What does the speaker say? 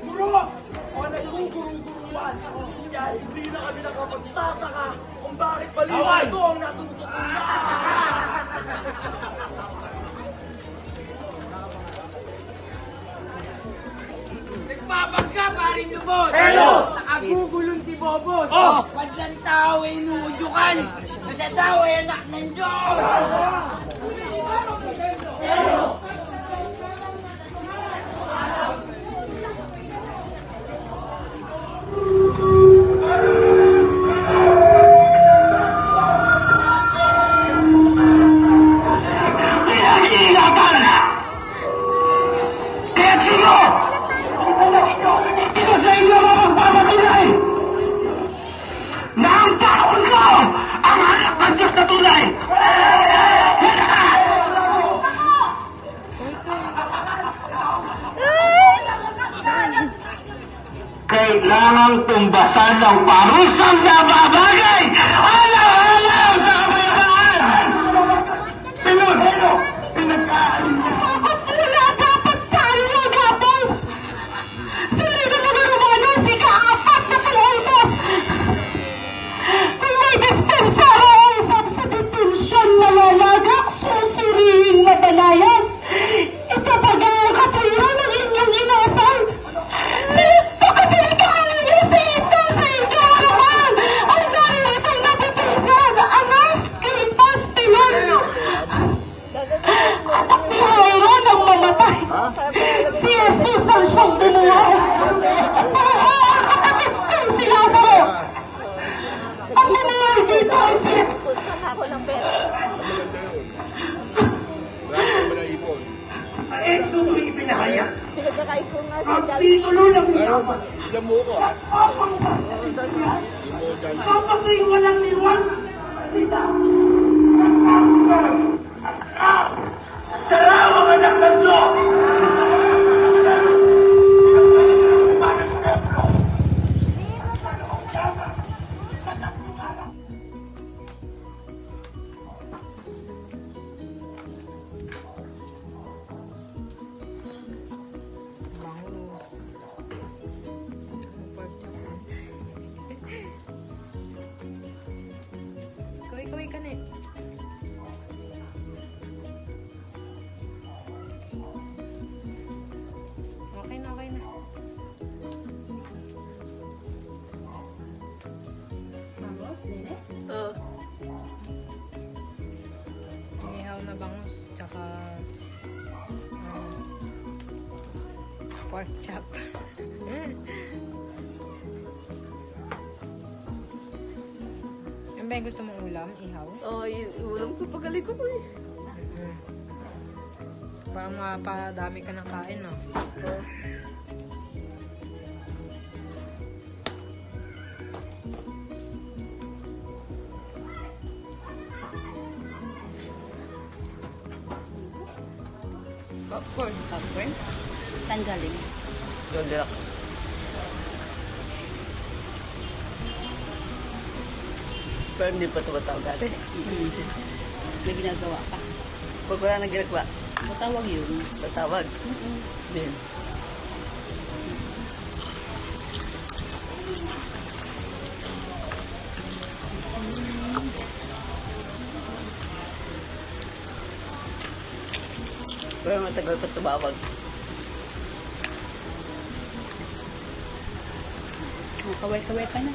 Guro! O naguguru-guruan! Kaya hindi na kami nakapagtataka kung bakit baliwan ito ang natututunan! Nagpapagka, paring lubot! Hello! Nakagugulong ti Bobos! Oh! Padlang tao ay inuudyukan! Kasi tao ay anak ng Diyos! Kaya sino? Ito sa inyo ang magpapatunay na ang taon ko ang anak ng Diyos na tunay. Kailangang tumbasan ng parusang nababagay! Alam sa kabayabaan! Pinagkaan niya. Wala dapat tayo nagapos! Sila na mga Romano, ika-apat na palaitas! Kung may dispensara o isang sa detensyon na lalagak, susuriin na banayan! Ito ba ang katwiran ng inyong inasal? Pagkatilikaan niyo sa ito sa inyong naman! Ang dahil ito'y napitisan! Anas, Klipas, Pilan! At ang mayroon ang mamatay! Si Jesus ang siyang binuhay! Ang kapatid kong si Lazaro! Ang binuhay dito ay si Ako ng pera. Eh, suno'y pinahayag! Pinagkakaipon nga sa Ang titulo ng yaman! Damo ko ha. Kapag walang iwan! Salita! Sarawang anak ng Diyos! Kaway ka na eh. Okay na, okay na. Mamos, nene? Oo. Ihaw na bangus, tsaka pork chop. Ano ba yung gusto mong ulam? Ihaw? Oo, ulam ko pagaling ko eh. Parang mapadami ka ng kain, no? Popcorn. Popcorn? Saan galing? Doon dala. Pero hindi pa tumatawag dati. May ginagawa ka. Pag wala nang ginagawa, Matawag yun. tatawag. Sabihin. Pero matagal pa tumawag. Kaway-kaway ka na.